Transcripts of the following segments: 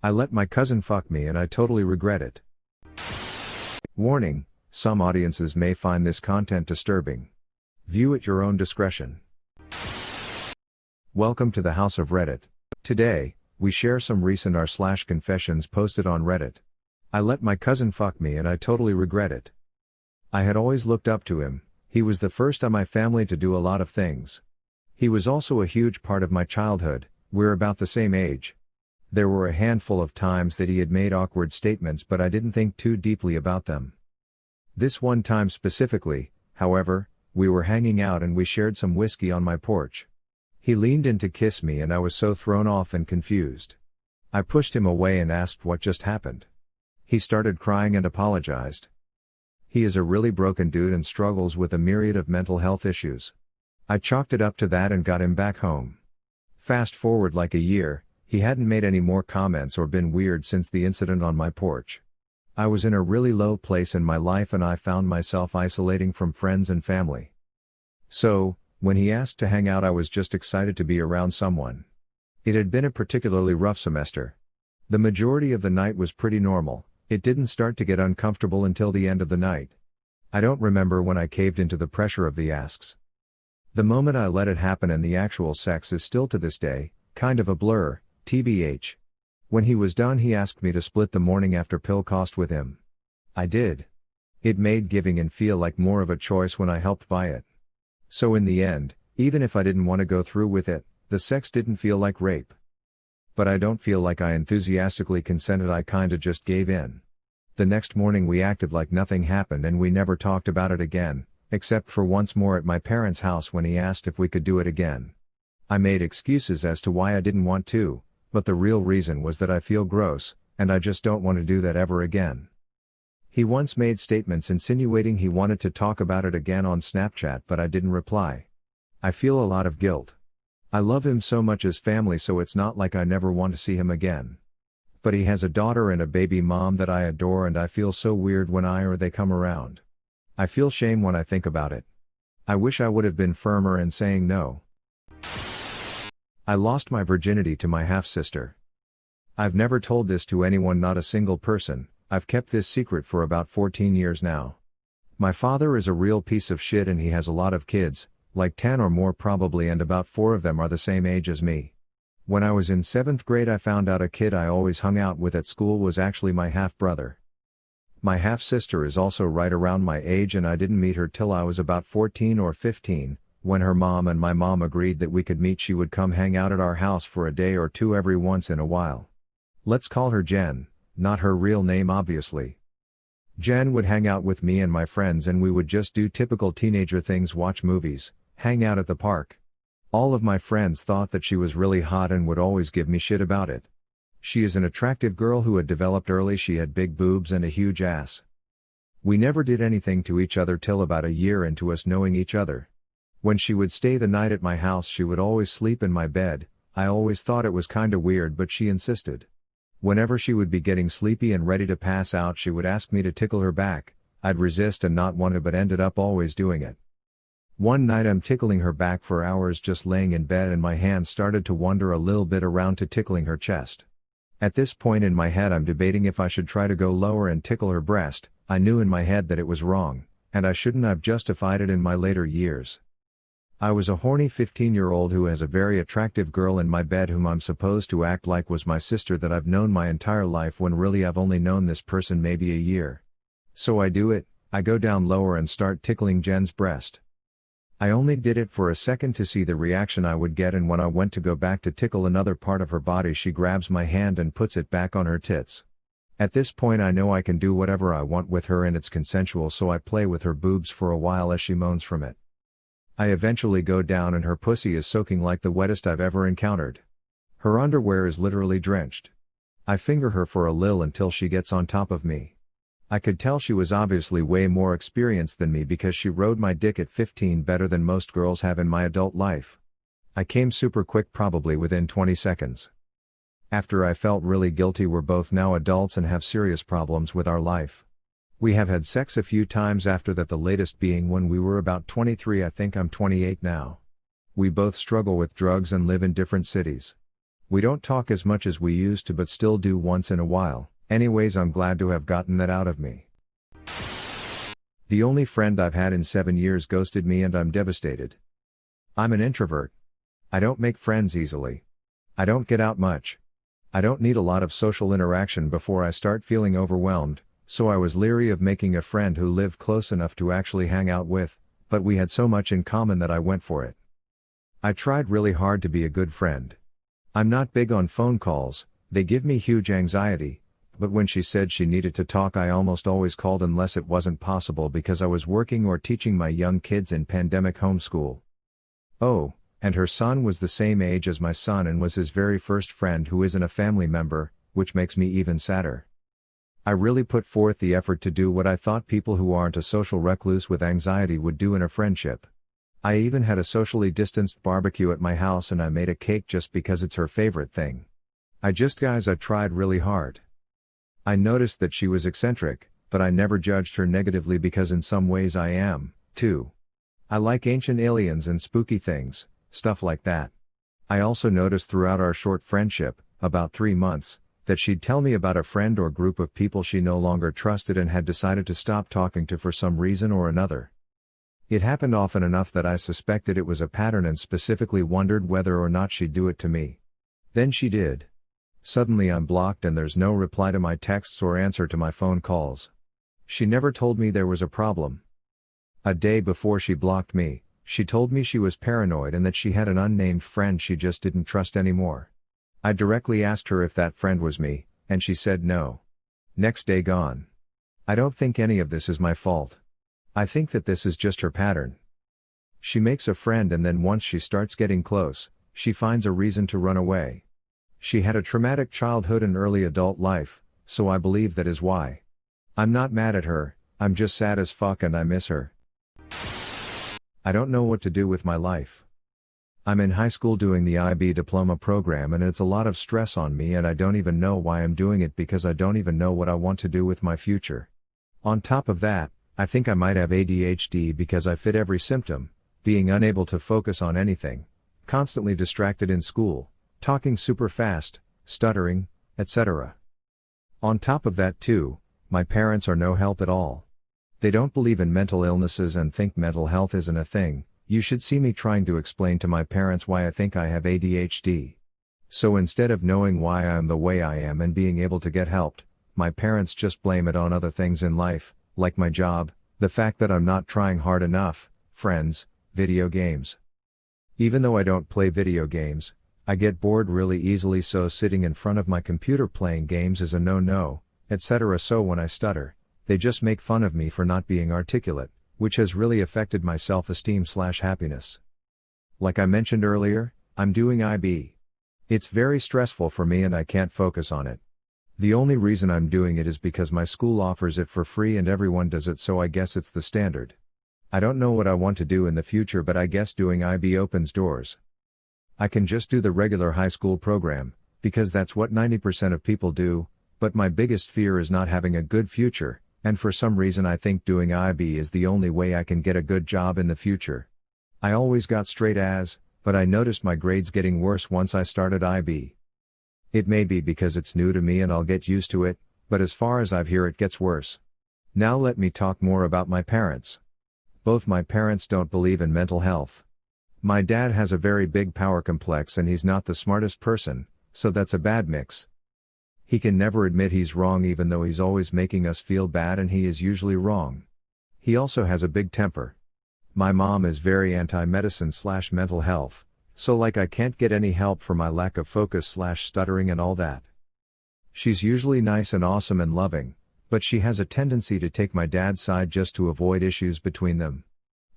I let my cousin fuck me and I totally regret it. Warning, some audiences may find this content disturbing. View at your own discretion. Welcome to the House of Reddit. Today, we share some recent r/confessions posted on Reddit. I let my cousin fuck me and I totally regret it. I had always looked up to him. He was the first of my family to do a lot of things. He was also a huge part of my childhood. We're about the same age. There were a handful of times that he had made awkward statements, but I didn't think too deeply about them. This one time specifically, however, we were hanging out and we shared some whiskey on my porch. He leaned in to kiss me and I was so thrown off and confused. I pushed him away and asked what just happened. He started crying and apologized. He is a really broken dude and struggles with a myriad of mental health issues. I chalked it up to that and got him back home. Fast forward like a year, he hadn't made any more comments or been weird since the incident on my porch. I was in a really low place in my life and I found myself isolating from friends and family. So, when he asked to hang out, I was just excited to be around someone. It had been a particularly rough semester. The majority of the night was pretty normal. It didn't start to get uncomfortable until the end of the night. I don't remember when I caved into the pressure of the asks. The moment I let it happen, and the actual sex is still to this day, kind of a blur, tbh. When he was done, he asked me to split the morning after pill cost with him. I did. It made giving in feel like more of a choice when I helped buy it. So in the end, even if I didn't want to go through with it, the sex didn't feel like rape. But I don't feel like I enthusiastically consented, I kinda just gave in. The next morning we acted like nothing happened and we never talked about it again, except for once more at my parents' house when he asked if we could do it again. I made excuses as to why I didn't want to, but the real reason was that I feel gross, and I just don't want to do that ever again. He once made statements insinuating he wanted to talk about it again on Snapchat, but I didn't reply. I feel a lot of guilt. I love him so much as family, so it's not like I never want to see him again. But he has a daughter and a baby mom that I adore, and I feel so weird when I or they come around. I feel shame when I think about it. I wish I would have been firmer in saying no. I lost my virginity to my half-sister. I've never told this to anyone, not a single person. I've kept this secret for about 14 years now. My father is a real piece of shit and he has a lot of kids, like 10 or more probably, and about 4 of them are the same age as me. When I was in 7th grade, I found out a kid I always hung out with at school was actually my half-brother. My half-sister is also right around my age and I didn't meet her till I was about 14 or 15, when her mom and my mom agreed that we could meet. She would come hang out at our house for a day or two every once in a while. Let's call her Jen, not her real name obviously. Jen would hang out with me and my friends and we would just do typical teenager things, watch movies, hang out at the park. All of my friends thought that she was really hot and would always give me shit about it. She is an attractive girl who had developed early. She had big boobs and a huge ass. We never did anything to each other till about a year into us knowing each other. When she would stay the night at my house, she would always sleep in my bed. I always thought it was kinda weird, but she insisted. Whenever she would be getting sleepy and ready to pass out, she would ask me to tickle her back. I'd resist and not want to, but ended up always doing it. One night I'm tickling her back for hours, just laying in bed, and my hands started to wander a little bit around to tickling her chest. At this point in my head I'm debating if I should try to go lower and tickle her breast. I knew in my head that it was wrong, and I shouldn't have justified it in my later years. I was a horny 15-year-old who has a very attractive girl in my bed whom I'm supposed to act like was my sister that I've known my entire life, when really I've only known this person maybe a year. So I do it. I go down lower and start tickling Jen's breast. I only did it for a second to see the reaction I would get, and when I went to go back to tickle another part of her body, she grabs my hand and puts it back on her tits. At this point I know I can do whatever I want with her and it's consensual, so I play with her boobs for a while as she moans from it. I eventually go down and her pussy is soaking like the wettest I've ever encountered. Her underwear is literally drenched. I finger her for a lil until she gets on top of me. I could tell she was obviously way more experienced than me because she rode my dick at 15 better than most girls have in my adult life. I came super quick, probably within 20 seconds. After I felt really guilty. We're both now adults and have serious problems with our life. We have had sex a few times after that, the latest being when we were about 23. I think I'm 28 now. We both struggle with drugs and live in different cities. We don't talk as much as we used to but still do once in a while. Anyways, I'm glad to have gotten that out of me. The only friend I've had in 7 years ghosted me and I'm devastated. I'm an introvert. I don't make friends easily. I don't get out much. I don't need a lot of social interaction before I start feeling overwhelmed, so I was leery of making a friend who lived close enough to actually hang out with, but we had so much in common that I went for it. I tried really hard to be a good friend. I'm not big on phone calls, they give me huge anxiety, but when she said she needed to talk I almost always called unless it wasn't possible because I was working or teaching my young kids in pandemic homeschool. Oh, and her son was the same age as my son and was his very first friend who isn't a family member, which makes me even sadder. I really put forth the effort to do what I thought people who aren't a social recluse with anxiety would do in a friendship. I even had a socially distanced barbecue at my house and I made a cake just because it's her favorite thing. I tried really hard. I noticed that she was eccentric, but I never judged her negatively because in some ways I am, too. I like ancient aliens and spooky things, stuff like that. I also noticed throughout our short friendship, about 3 months, that she'd tell me about a friend or group of people she no longer trusted and had decided to stop talking to for some reason or another. It happened often enough that I suspected it was a pattern and specifically wondered whether or not she'd do it to me. Then she did. Suddenly I'm blocked and there's no reply to my texts or answer to my phone calls. She never told me there was a problem. A day before she blocked me, she told me she was paranoid and that she had an unnamed friend she just didn't trust anymore. I directly asked her if that friend was me, and she said no. Next day gone. I don't think any of this is my fault. I think that this is just her pattern. She makes a friend and then once she starts getting close, she finds a reason to run away. She had a traumatic childhood and early adult life, so I believe that is why. I'm not mad at her, I'm just sad as fuck and I miss her. I don't know what to do with my life. I'm in high school doing the IB diploma program and it's a lot of stress on me and I don't even know why I'm doing it because I don't even know what I want to do with my future. On top of that, I think I might have ADHD because I fit every symptom, being unable to focus on anything, constantly distracted in school, talking super fast, stuttering, etc. On top of that too, my parents are no help at all. They don't believe in mental illnesses and think mental health isn't a thing. You should see me trying to explain to my parents why I think I have ADHD. So instead of knowing why I am the way I am and being able to get helped, my parents just blame it on other things in life, like my job, the fact that I'm not trying hard enough, friends, video games. Even though I don't play video games, I get bored really easily, so sitting in front of my computer playing games is a no-no, etc. So when I stutter, they just make fun of me for not being articulate, which has really affected my self-esteem/happiness. Like I mentioned earlier, I'm doing IB. It's very stressful for me and I can't focus on it. The only reason I'm doing it is because my school offers it for free and everyone does it, so I guess it's the standard. I don't know what I want to do in the future, but I guess doing IB opens doors. I can just do the regular high school program, because that's what 90% of people do, but my biggest fear is not having a good future, and for some reason I think doing IB is the only way I can get a good job in the future. I always got straight A's, but I noticed my grades getting worse once I started IB. It may be because it's new to me and I'll get used to it, but as far as I've heard it gets worse. Now let me talk more about my parents. Both my parents don't believe in mental health. My dad has a very big power complex and he's not the smartest person, so that's a bad mix. He can never admit he's wrong even though he's always making us feel bad and he is usually wrong. He also has a big temper. My mom is very anti-medicine/mental health, so like I can't get any help for my lack of focus/stuttering and all that. She's usually nice and awesome and loving, but she has a tendency to take my dad's side just to avoid issues between them.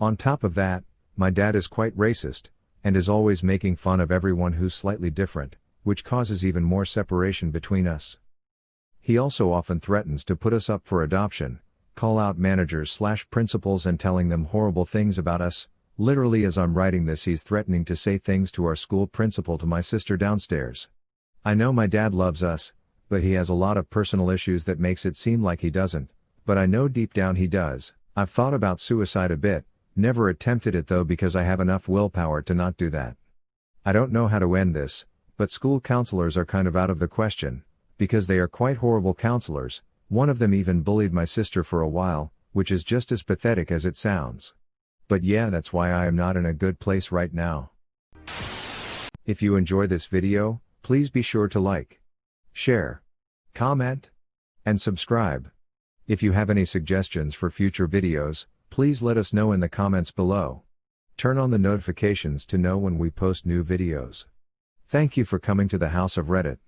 On top of that, my dad is quite racist, and is always making fun of everyone who's slightly different, which causes even more separation between us. He also often threatens to put us up for adoption, call out managers/principals and telling them horrible things about us. Literally as I'm writing this he's threatening to say things to our school principal to my sister downstairs. I know my dad loves us, but he has a lot of personal issues that makes it seem like he doesn't, but I know deep down he does. I've thought about suicide a bit, never attempted it though because I have enough willpower to not do that. I don't know how to end this, but school counselors are kind of out of the question, because they are quite horrible counselors. One of them even bullied my sister for a while, which is just as pathetic as it sounds. But yeah, that's why I am not in a good place right now. If you enjoy this video, please be sure to like, share, comment, and subscribe. If you have any suggestions for future videos, please let us know in the comments below. Turn on the notifications to know when we post new videos. Thank you for coming to the House of Reddit.